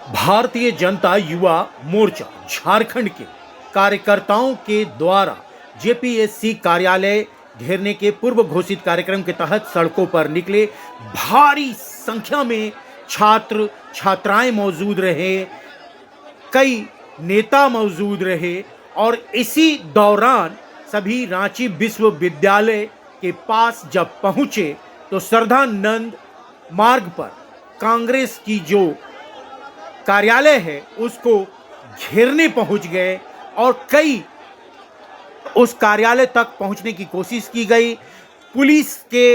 भारतीय जनता युवा मोर्चा झारखंड के कार्यकर्ताओं के द्वारा जेपीएससी कार्यालय घेरने के पूर्व घोषित कार्यक्रम के तहत सड़कों पर निकले। भारी संख्या में छात्र छात्राएं मौजूद रहे, कई नेता मौजूद रहे और इसी दौरान सभी रांची विश्वविद्यालय के पास जब पहुंचे तो श्रद्धानंद मार्ग पर कांग्रेस की जो कार्यालय है उसको घेरने पहुंच गए और कई उस कार्यालय तक पहुंचने की कोशिश की गई। पुलिस के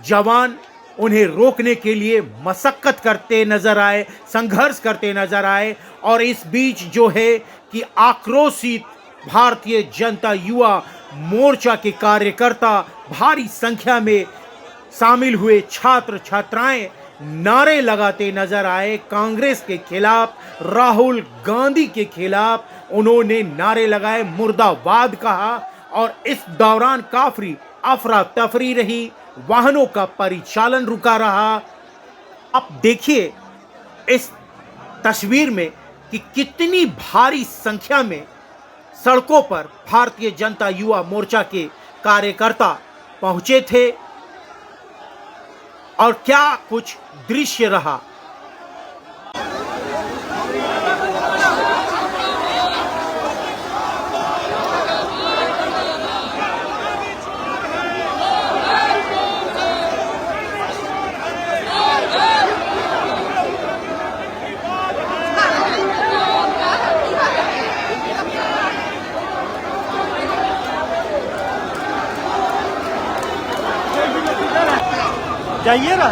जवान उन्हें रोकने के लिए मशक्कत करते नजर आए, संघर्ष करते नजर आए और इस बीच जो है कि आक्रोशित भारतीय जनता युवा मोर्चा के कार्यकर्ता भारी संख्या में शामिल हुए। छात्र छात्राएं नारे लगाते नजर आए कांग्रेस के खिलाफ, राहुल गांधी के खिलाफ उन्होंने नारे लगाए, मुर्दाबाद कहा और इस दौरान काफी अफरा तफरी रही, वाहनों का परिचालन रुका रहा। आप देखिए इस तस्वीर में कि कितनी भारी संख्या में सड़कों पर भारतीय जनता युवा मोर्चा के कार्यकर्ता पहुंचे थे और क्या कुछ दृश्य रहा। जाइए ना।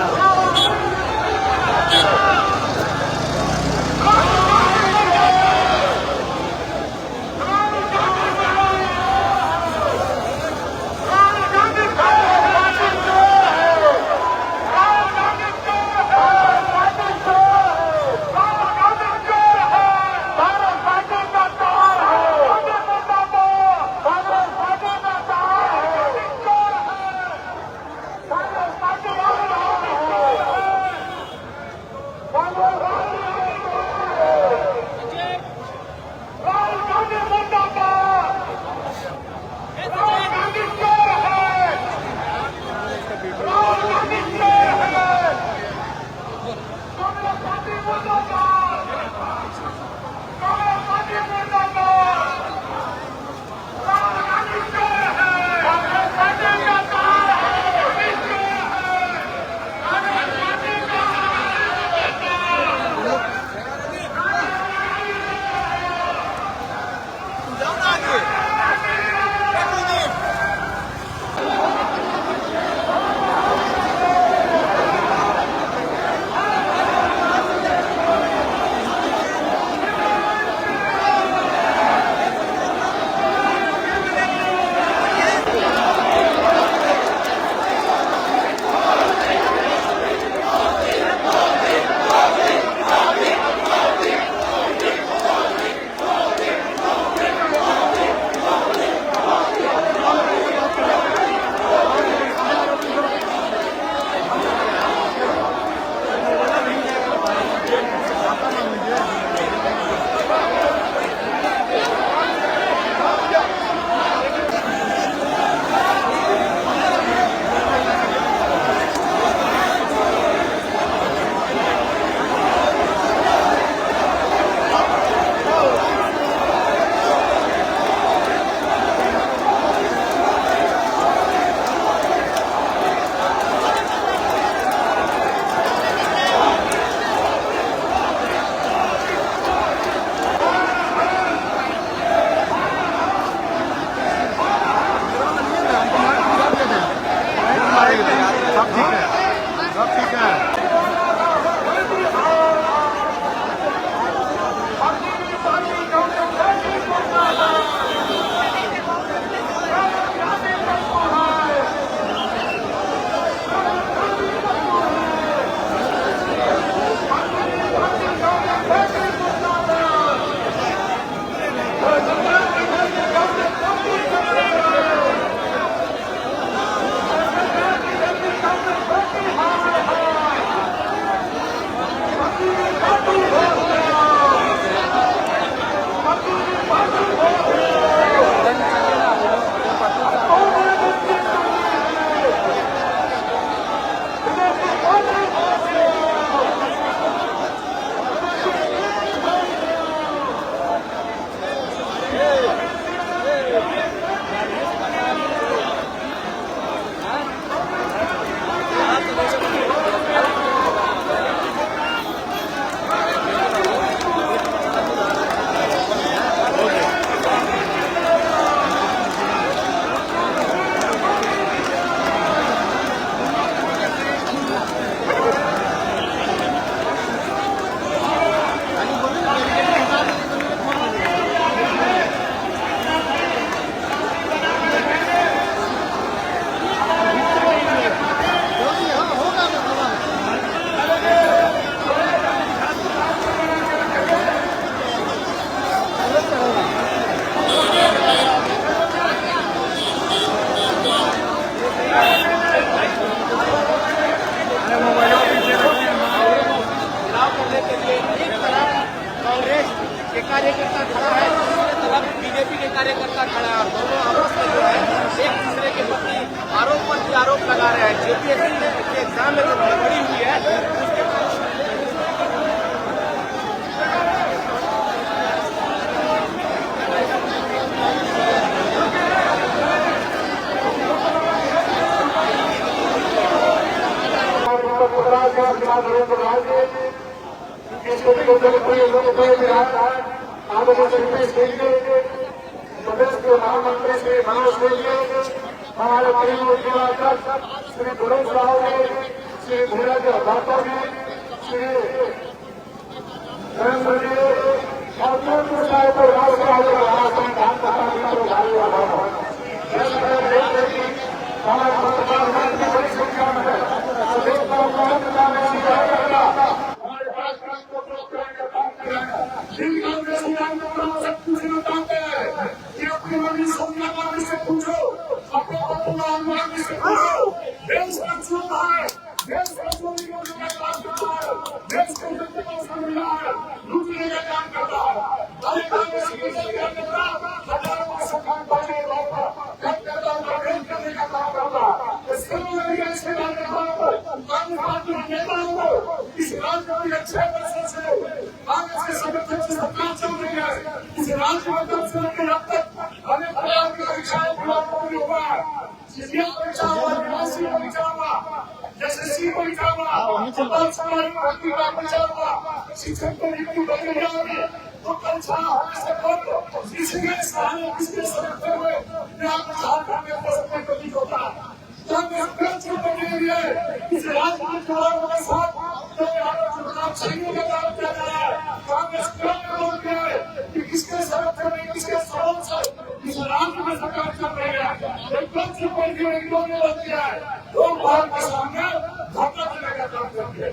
प्रदेश के महामंत्री श्री मनोज सिंह, हमारे केंद्रीय जिलाध्यक्ष श्री गुरेश राव जी, श्री धीरज भाटो जी, श्री नरेंद्र जी और केंद्र साहब को हमारे पत्रकार की बड़ी संख्या में है। प्रदेश का सोनिया गांधी से पूछो, अपने गांधी से पूछो, देश का चुनाव है, देश का चोरी करने का काम करता है, देश को जनता को समझना है, लूटने का काम करता है। अरे कांग्रेस की सरकार नेता हजारों पैसा काम करने वाला करने का काम करता है। इसके लिए ऐसे नेताओं को कांग्रेस पार्टी के नेताओं को इस राज्य में 6 वर्षों से कांग्रेस के समर्थन से सरकार चल रही है। इस राज्य में कम से कम अब तक अनेक प्रकार की परीक्षाएं पूरी हुआ है। सीजीएल परीक्षा हुआ, निवासी परीक्षा हुआ, एसएससी परीक्षा हुआ, सरकारी भर्ती का परीक्षा हुआ, शिक्षक को नियुक्ति प्रक्रिया होगी। तो परीक्षा होने से पूर्व किसके स्थान किसके समर्थन में आप झारखंड में प्रश्न प्रतीक होता है। कांग्रेस के लिए इस राज्य के चुनाव के साथ चुनाव छीनने का काम किया जा रहा है। कांग्रेस किया है कि किसके समर्थन में किसके सपोर्ट से इस राज्य में सरकार चल रही है। इन्होंने बन दिया है, लोग भारत के सामने धोखा देने का काम करते हैं।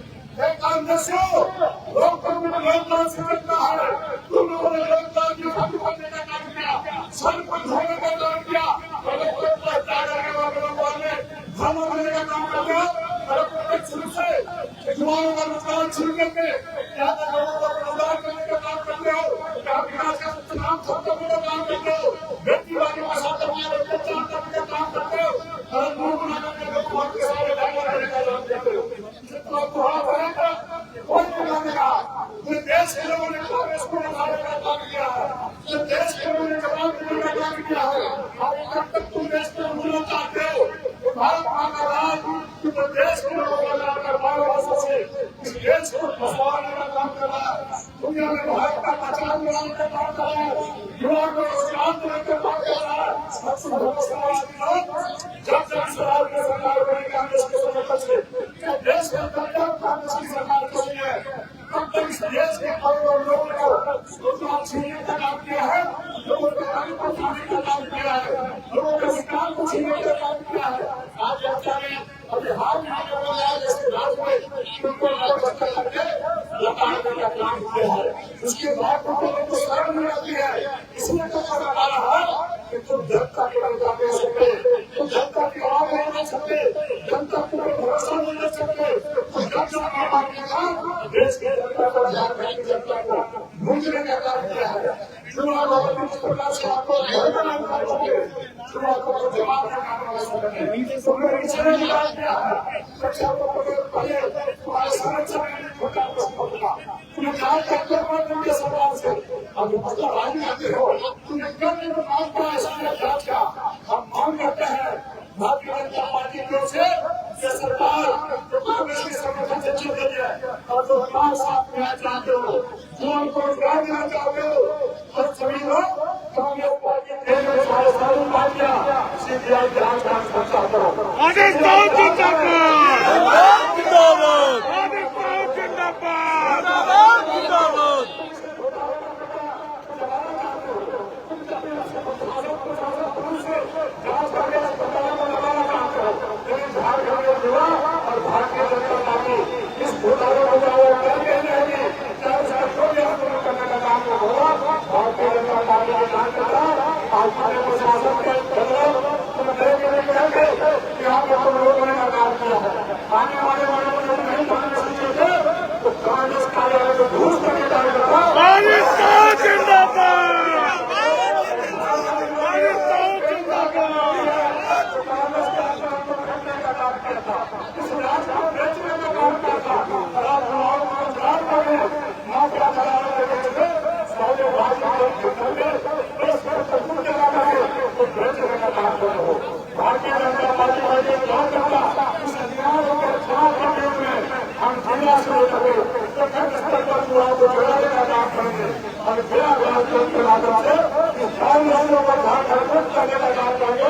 कांग्रेस लोकतंत्र में लोकतांत्रिक से करता है, तुम लोगों ने लोकतंत्र की खत्म करने का काम किया, सर पर धोने का काम किया, धर्म करने का काम करते हो, शुरू से युवाओं का रोजगार छीन करके यहाँ तक लोगों को रोजगार करने का काम करते हो, यहाँ विकास का नाम खत्म करने का काम करते हो, व्यक्तिवादी का साथ करने का काम करते हो, और मुंह बना करके लोगों के सारे करने का काम करते हो। देश के लोगों ने कांग्रेस को उठाने का काम किया है, तो देश के लोगों ने जवाब देने का काम किया है। और जब तक तुम देश को उठना चाहते हो तो भारत माँ का राज तो देश के लोगों को लाकर 12 वर्षों से इस देश को फंसवाने का काम कर रहा है। दुनिया में भारत का पहचान बनाने का काम कर रहा है, युवाओं को रोजगार देने का काम कर रहा है। जब जब सरकार की सरकार बनी कांग्रेस के समर्थन से देश के अंदर कांग्रेस की सरकार चली है, तब तक इस देश के करोड़ों लोगों को रोजगार छीनने का काम किया है, लोगों के काम को छीनने का काम किया है, लोगों के अधिकार को छीनने का काम किया है। आज जनता ने अभी हाल में आने वाले जैसे राज्य में उनको करके लौटाने का काम किया है। उसके बाद लोगों को शर्म नहीं आती है, इसलिए तो कहा जा रहा है कि तुम जनता के रंगा दे सकते, तुम जनता की आवाज नहीं दे सकते, जनता को भरोसा नहीं दे सकते, तो जनता की बात देश के जनता को झारखंड की जनता को भूलने का काम किया है। चुनाव इस प्रकार से आपको चुनाव को जवाब देना निकाल दिया है। शिक्षा को पहले तुम्हारे संरक्षण में छोटा होगा, तुम्हें कहा टक्कर पर उनके सवाल से अब मतलब राजी आते हो, तुम्हें करने को मांगता है सामने जांच का। हम मांग करते हैं भारतीय जनता पार्टी की ओर से ये सरकार जो कांग्रेस के समर्थन से चल रही है और जो हमारे साथ में चाहते हो, जो उनको रोजगार देना चाहते हो, और सभी लोग कांग्रेस पार्टी सारे पार्टियां सीबीआई जांच करता करो। भारतीय जनता पार्टी इस घोटाले को करके रहेगी, चाहे उसका कोई करने का काम न होगा। भारतीय जनता पार्टी के कार्यकर्ता आज हमारे प्रशासन के कहेंगे कि आपने तो रोकने का काम किया है। आने वाले वाले लोग नहीं करने सकते थे तो कांग्रेस कार्यालय को घूस करके कार्यकर्ता भारतीय जनता पार्टी इस अधिकार को विकास हो सके प्रखंड स्तर पर युवाओं को जोड़ने का काम करेंगे और मेरा ग्राम के माध्यम से इस सारी नदियों को ध्यान संरक्षित करने का काम करेंगे,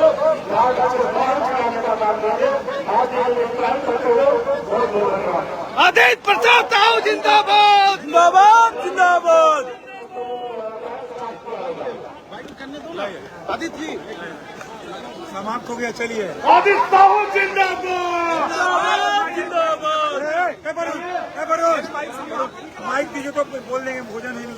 यहाँ का बाहर बनाने का काम करेंगे। आज ये प्लान करते हुए बहुत बहुत धन्यवाद। आदित्य प्रसाद साहू जिंदाबाद जिंदाबाद जिंदाबाद। आदित्य जी समाप्त हो गया, चलिए। आदित्य साहू जिंदाबाद जिंदाबाद। माइक दीजिए तो बोल देंगे, भोजन है नहीं।